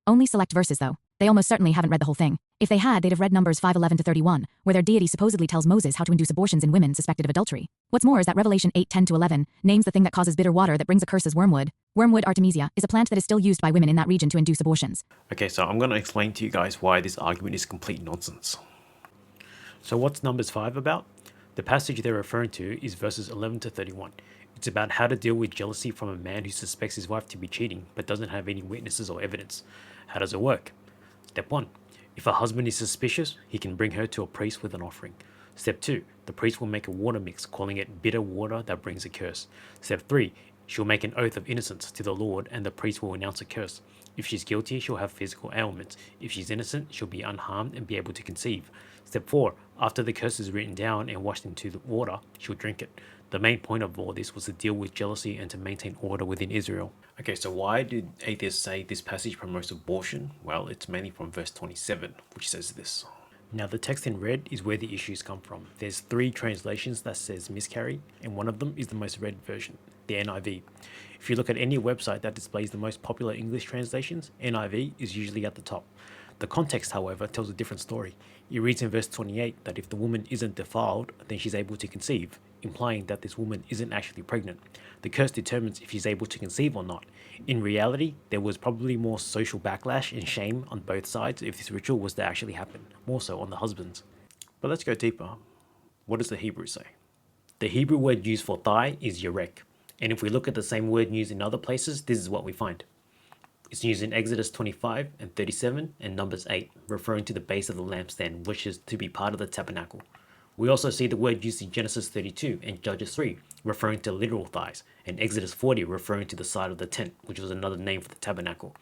Only select verses though. They almost certainly haven't read the whole thing. If they had, they'd have read Numbers 5:11 to 31, where their deity supposedly tells Moses how to induce abortions in women suspected of adultery. What's more is that Revelation 8:10 to 11 names the thing that causes bitter water that brings a curse as wormwood. Wormwood artemisia is a plant that is still used by women in that region to induce abortions. Okay, so I'm going to explain to you guys why this argument is complete nonsense. So what's Numbers 5 about? The passage they're referring to is verses 11 to 31. It's about how to deal with jealousy from a man who suspects his wife to be cheating but doesn't have any witnesses or evidence. How does it work? Step 1. If a husband is suspicious, he can bring her to a priest with an offering. Step 2. The priest will make a water mix, calling it bitter water that brings a curse. Step 3. She'll make an oath of innocence to the Lord and the priest will announce a curse. If she's guilty, she'll have physical ailments. If she's innocent, she'll be unharmed and be able to conceive. Step 4. After the curse is written down and washed into the water, she'll drink it. The main point of all this was to deal with jealousy and to maintain order within Israel. Okay, so why do atheists say this passage promotes abortion? Well, it's mainly from verse 27, which says this. Now the text in red is where the issues come from. There's 3 translations that says miscarry, and one of them is the most read version, the NIV. If you look at any website that displays the most popular English translations, NIV is usually at the top. The context, however, tells a different story. It reads in verse 28 that if the woman isn't defiled, then she's able to conceive, implying that this woman isn't actually pregnant. The curse determines if she's able to conceive or not. In reality, there was probably more social backlash and shame on both sides if this ritual was to actually happen, more so on the husbands. But let's go deeper. What does the Hebrew say? The Hebrew word used for thigh is yerek, and if we look at the same word used in other places, this is what we find. It's used in Exodus 25 and 37 and Numbers 8, referring to the base of the lampstand, which is to be part of the tabernacle. We also see the word used in Genesis 32 and Judges 3, referring to literal thighs, and Exodus 40 referring to the side of the tent, which was another name for the tabernacle.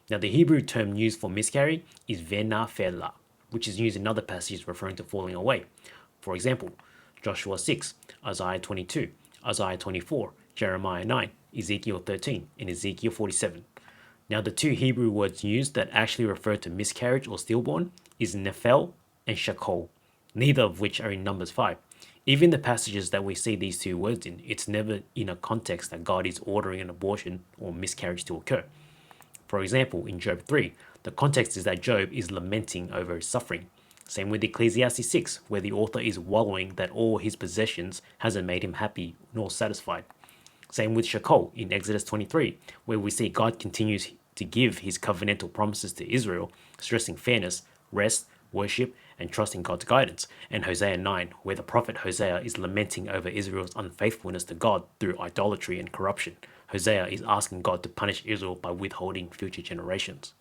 Now the Hebrew term used for miscarry is venafela, which is used in other passages referring to falling away. For example, Joshua 6, Isaiah 22, Isaiah 24, Jeremiah 9, Ezekiel 13, and Ezekiel 47. Now the 2 Hebrew words used that actually refer to miscarriage or stillborn is nephel and shakol, neither of which are in Numbers 5. Even the passages that we see these 2 words in, it's never in a context that God is ordering an abortion or miscarriage to occur. For example, in Job 3, the context is that Job is lamenting over his suffering. Same with Ecclesiastes 6, where the author is wallowing that all his possessions hasn't made him happy nor satisfied. Same with Shakol in Exodus 23, where we see God continues to give his covenantal promises to Israel, stressing fairness, rest, worship, and trusting God's guidance. And Hosea 9, where the prophet Hosea is lamenting over Israel's unfaithfulness to God through idolatry and corruption. Hosea is asking God to punish Israel by withholding future generations.